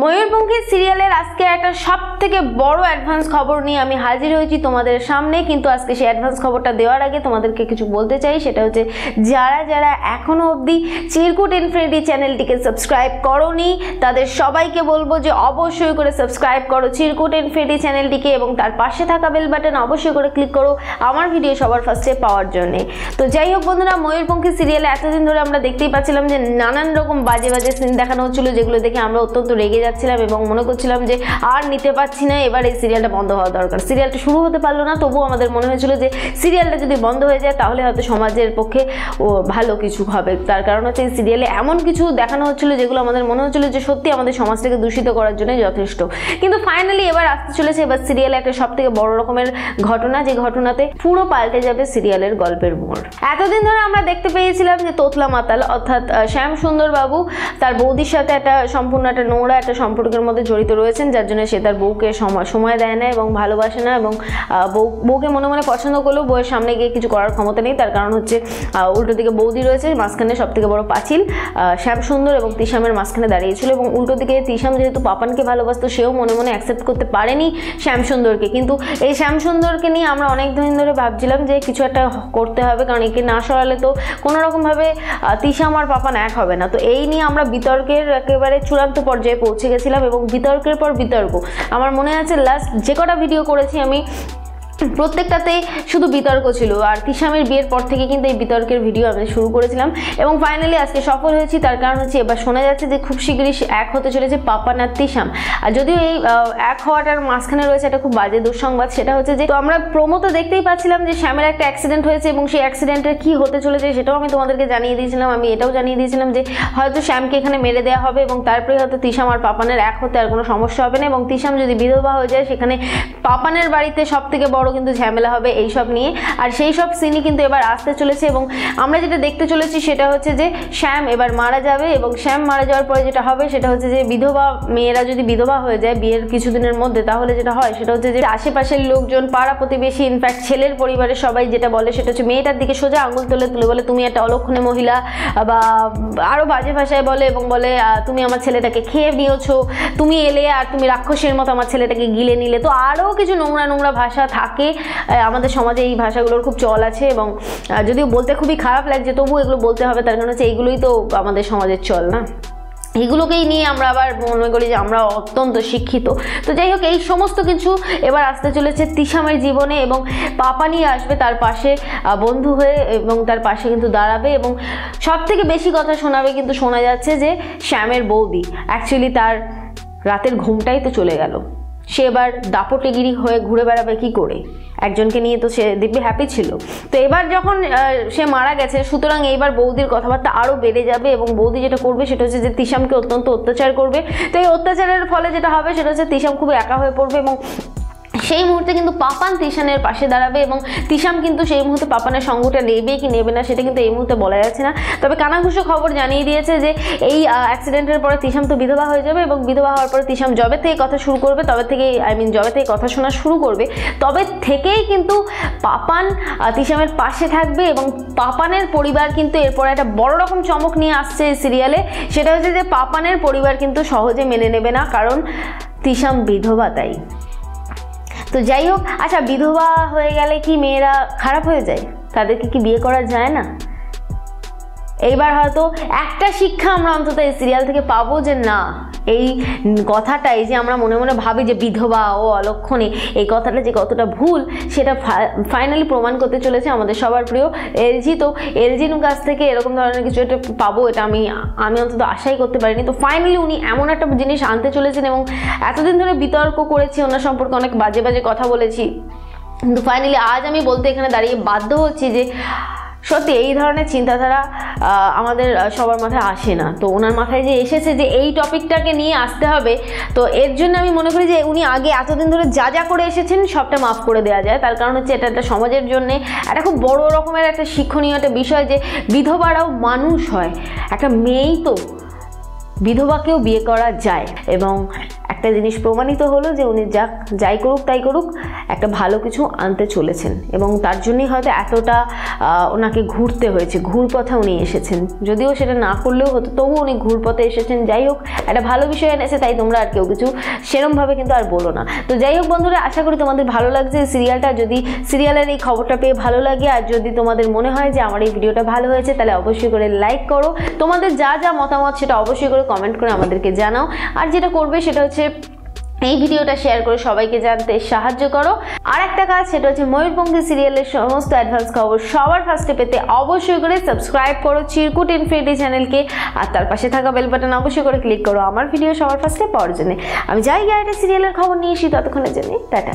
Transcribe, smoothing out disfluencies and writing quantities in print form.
ময়ূরপঙ্খী সিরিয়ালের আজকে একটা সবথেকে বড় অ্যাডভান্স খবর নিয়ে আমি হাজির হয়েছি তোমাদের সামনে। কিন্তু আজকে সেই অ্যাডভান্স খবরটা দেওয়ার আগে তোমাদেরকে কিছু বলতে চাই, সেটা হচ্ছে যারা যারা এখনো অবধি চিরকুট ইনফিনিটি চ্যানেলটিকে সাবস্ক্রাইব করোনি তাদের সবাইকে বলবো যে অবশ্যই করে সাবস্ক্রাইব করো চিরকুট ইনফিনিটি চ্যানেলটিকে এবং তার পাশে থাকা বেল বাটন অবশ্যই করে ক্লিক করো আমার ভিডিও সবার ফার্স্টে পাওয়ার জন্য। তো যাই হোক বন্ধুরা, ময়ূরপঙ্খী সিরিয়ালে এতদিন ধরে আমরা দেখতেই পাচ্ছিলাম যে নানান রকম বাজে বাজে সিন দেখানো হচ্ছিল, যেগুলো দেখে আমরা অত্যন্ত রেগে যাচ্ছিলাম এবং মনে করছিলাম যে আর নিতে পারছি না, এবার এই সিরিয়ালটা বন্ধ হওয়া দরকার। সিরিয়ালটা শুরু হতে পারলো না, তবুও আমাদের মনে হয়েছিল যে সিরিয়ালটা যদি বন্ধ হয়ে যায় তাহলে হয়তো সমাজের পক্ষে ভালো কিছু হবে। তার কারণ হচ্ছে এই সিরিয়ালে এমন কিছু দেখানো হচ্ছিল যেগুলো আমাদের মনে হচ্ছিল যে সত্যি আমাদের সমাজটাকে দূষিত করার জন্য যথেষ্ট। কিন্তু ফাইনালি এবার আসতে চলেছে এবার সিরিয়ালে একটা সব থেকে বড় রকমের ঘটনা, যে ঘটনাতে পুরো পাল্টে যাবে সিরিয়ালের গল্পের মোড়। এতদিন ধরে আমরা দেখতে পেয়েছিলাম যে তোতলা মাতাল অর্থাৎ শ্যাম সুন্দর বাবু তার বৌদির সাথে একটা সম্পূর্ণ একটা নোংরা একটা সম্পর্কের মধ্যে জড়িত রয়েছেন, যার জন্য সে তার বউকে সময় দেয় না এবং ভালোবাসে না এবং বউকে মনে মনে পছন্দ করলেও বউয়ের সামনে গিয়ে কিছু করার ক্ষমতা নেই। তার কারণ হচ্ছে উল্টো দিকে বৌদি রয়েছে, মাঝখানে সব থেকে বড় পাঁচিল শ্যাম সুন্দর এবং তিশামের মাঝখানে দাঁড়িয়েছিল এবং উল্টো দিকে তিশাম যেহেতু পাপানকে ভালোবাসতো সেও মনে মনে অ্যাকসেপ্ট করতে পারেনি শ্যাম সুন্দরকে। কিন্তু এই শ্যাম সুন্দরকে নিয়ে আমরা অনেক দিন ধরে ভাবছিলাম যে কিছু একটা করতে হবে, কারণ একে না সরালে তো কোনো রকমভাবে তিশাম আর পাপান এক হবে না। তো এই নিয়ে আমরা বিতর্কের একেবারে চূড়ান্ত পর্যায়ে পৌঁছে গেছিলাম এবং বিতর্কের পর বিতর্ক। আমার মনে আছে লাস্ট যে কটা ভিডিও করেছি আমি প্রত্যেকটাতেই শুধু বিতর্ক ছিল, আর তিশামের বিয়ের পর থেকে কিন্তু এই বিতর্কের ভিডিও আমি শুরু করেছিলাম এবং ফাইনালি আজকে সফল হয়েছি। তার কারণ হচ্ছে এবার শোনা যাচ্ছে যে খুব শীঘ্রই এক হতে চলেছে পাপান আর তিশাম। আর যদিও এই এক হওয়াটার মাঝখানে রয়েছে একটা খুব বাজে দুঃসংবাদ, সেটা হচ্ছে যে তো আমরা প্রমোতে দেখতেই পাচ্ছিলাম যে শ্যামের একটা অ্যাক্সিডেন্ট হয়েছে এবং সেই অ্যাক্সিডেন্টের কি হতে চলেছে সেটাও আমি তোমাদেরকে জানিয়ে দিয়েছিলাম। আমি এটাও জানিয়ে দিয়েছিলাম যে হয়তো শ্যামকে এখানে মেরে দেওয়া হবে এবং তারপরে হয়তো তিশাম আর পাপানের এক হতে আর কোনো সমস্যা হবে না এবং তিশাম যদি বিধবা হয়ে যায় সেখানে পাপানের বাড়িতে সব থেকে বড় কিন্তু ঝামেলা হবে এইসব নিয়ে। আর সেই সব সিনই কিন্তু এবার আসতে চলেছে এবং আমরা যেটা দেখতে চলেছি সেটা হচ্ছে যে শ্যাম এবার মারা যাবে এবং শ্যাম মারা যাওয়ার পরে যেটা হবে সেটা হচ্ছে যে বিধবা মেয়েরা যদি বিধবা হয়ে যায় বিয়ের কিছুদিনের মধ্যে, তাহলে যেটা হয় সেটা হচ্ছে যে আশেপাশের লোকজন, পাড়া প্রতিবেশী, ইনফ্যাক্ট ছেলের পরিবারের সবাই যেটা বলে সেটা হচ্ছে মেয়েটার দিকে সোজা আঙুল তুলে বলে তুমি একটা অলক্ষণে মহিলা, বা আরও বাজে ভাষায় বলে এবং বলে তুমি আমার ছেলেটাকে খেয়ে নিয়েছো, তুমি এলে আর তুমি রাক্ষসের মতো আমার ছেলেটাকে গিলে নিলে। তো আরও কিছু নোংরা নোংরা ভাষা থাকে আমাদের সমাজে, এই ভাষাগুলোর খুব চল আছে এবং যদিও বলতে খুবই খারাপ লাগছে তবু এগুলো বলতে হবে, তার কারণ হচ্ছে এইগুলোই তো আমাদের সমাজের চল না, এগুলোকেই নিয়ে আমরা আবার মনে করি যে আমরা অত্যন্ত শিক্ষিত। তো যাই হোক, এই সমস্ত কিছু এবার আসতে চলেছে তিশামের জীবনে এবং পাপানি আসবে তার পাশে বন্ধু হয়ে এবং তার পাশে কিন্তু দাঁড়াবে এবং সব থেকে বেশি কথা শোনাবে। কিন্তু শোনা যাচ্ছে যে শ্যামের বৌদি অ্যাকচুয়ালি তার রাতের ঘুমটাই তো চলে গেল, সে এবার দাপটেগিরি হয়ে ঘুরে বেড়াবে কি করে, একজনকে নিয়ে তো সে দিব্যি হ্যাপি ছিল। তো এবার যখন সে মারা গেছে সুতরাং এইবার বৌদির কথাবার্তা আরও বেড়ে যাবে এবং বৌদি যেটা করবে সেটা হচ্ছে যে তিশামকে অত্যন্ত অত্যাচার করবে। তো এই অত্যাচারের ফলে যেটা হবে সেটা হচ্ছে তিশাম খুব একা হয়ে পড়বে এবং সেই মুহূর্তে কিন্তু পাপান তিশামের পাশে দাঁড়াবে এবং তিশাম কিন্তু সেই মুহূর্তে পাপানের সঙ্গটা নেবে কি নেবে না সেটা কিন্তু এই মুহূর্তে বলা যাচ্ছে না। তবে কানাঘুষো খবর জানিয়ে দিয়েছে যে এই অ্যাক্সিডেন্টের পরে তিশাম তো বিধবা হয়ে যাবে এবং বিধবা হওয়ার পরে তিশাম জবে থেকে কথা শুরু করবে তবে থেকেই জবে থেকে কথা শোনা শুরু করবে তবে থেকেই কিন্তু পাপান তিশামের পাশে থাকবে এবং পাপানের পরিবার কিন্তু এরপর একটা বড় রকম চমক নিয়ে আসছে এই সিরিয়ালে। সেটা হচ্ছে যে পাপানের পরিবার কিন্তু সহজে মেনে নেবে না, কারণ তিশাম বিধবা তাই। তো যাই হোক, আচ্ছা বিধবা হয়ে গেলে কি মেয়েরা খারাপ হয়ে যায়, তাদেরকে কি বিয়ে করা যায় না? এইবার হয়তো একটা শিক্ষা আমরা অন্তত এই সিরিয়াল থেকে পাবো যে না, এই কথাটাই যে আমরা মনে মনে ভাবি যে বিধবা ও অলক্ষণে, এই কথাটা যে কতটা ভুল সেটা ফাইনালি প্রমাণ করতে চলেছে আমাদের সবার প্রিয় এলজি। তো এলজির কাছ থেকে এরকম ধরনের কিছু একটা পাবো এটা আমি অন্তত আশাই করতে পারিনি। তো ফাইনালি উনি এমন একটা জিনিস আনতে চলেছেন এবং এতদিন ধরে বিতর্ক করেছি ওনার সম্পর্কে, অনেক বাজে বাজে কথা বলেছি, কিন্তু ফাইনালি আজ আমি বলতে এখানে দাঁড়িয়ে বাধ্য হচ্ছি যে সত্যি এই ধরনের চিন্তাধারা আমাদের সবার মাথায় আসে না। তো ওনার মাথায় যে এসেছে যে এই টপিকটাকে নিয়ে আসতে হবে, তো এর জন্য আমি মনে করি যে উনি আগে এতদিন ধরে যা যা করে এসেছেন সবটা মাফ করে দেওয়া যায়। তার কারণ হচ্ছে এটা একটা সমাজের জন্য একটা খুব বড় রকমের একটা শিক্ষণীয় একটা বিষয় যে বিধবারাও মানুষ হয়, একটা মেয়েই তো, বিধবাকেও বিয়ে করা যায় এবং একটা জিনিস প্রমাণিত হলো যে উনি যাই করুক তাই করুক একটা ভালো কিছু আনতে চলেছেন, এবং তার জন্যই হয়তো এতটা ওনাকে ঘুরতে হয়েছে, ঘুরপথে উনি এসেছেন। যদিও সেটা না করলেও হতো, তবু উনি ঘুরপথে এসেছেন। যাই হোক, একটা ভালো বিষয় এনেছে, তাই তোমরা আর কেউ কিছু সেরমভাবে কিন্তু আর বলো না। তো যাই হোক বন্ধুরা, আশা করি তোমাদের ভালো লাগছে সিরিয়ালটা। যদি সিরিয়ালের এই খবরটা পেয়ে ভালো লাগে, আর যদি তোমাদের মনে হয় যে আমার এই ভিডিওটা ভালো হয়েছে, তাহলে অবশ্যই করে লাইক করো। তোমাদের যা যা মতামত সেটা অবশ্যই করে কমেন্ট করে আমাদেরকে জানাও। আর যেটা করবে সেটা হচ্ছে এই ভিডিওটা শেয়ার করে সবাইকে জানতে সাহায্য করো। আর একটা কাজ, সেটা হচ্ছে ময়ূরপঙ্খী সিরিয়ালের সমস্ত অ্যাডভান্স খবর সবার ফার্স্টে পেতে অবশ্যই করে সাবস্ক্রাইব করো চিরকুট ইনফিনিটি চ্যানেলকে, আর তার পাশে থাকা বেল বাটন অবশ্যই করে ক্লিক করো আমার ভিডিও সবার ফার্স্টে পাওয়ার জন্য। আমি যাই গিয়ে একটা সিরিয়ালের খবর নিয়ে এসি, ততক্ষণের জন্য টাটা।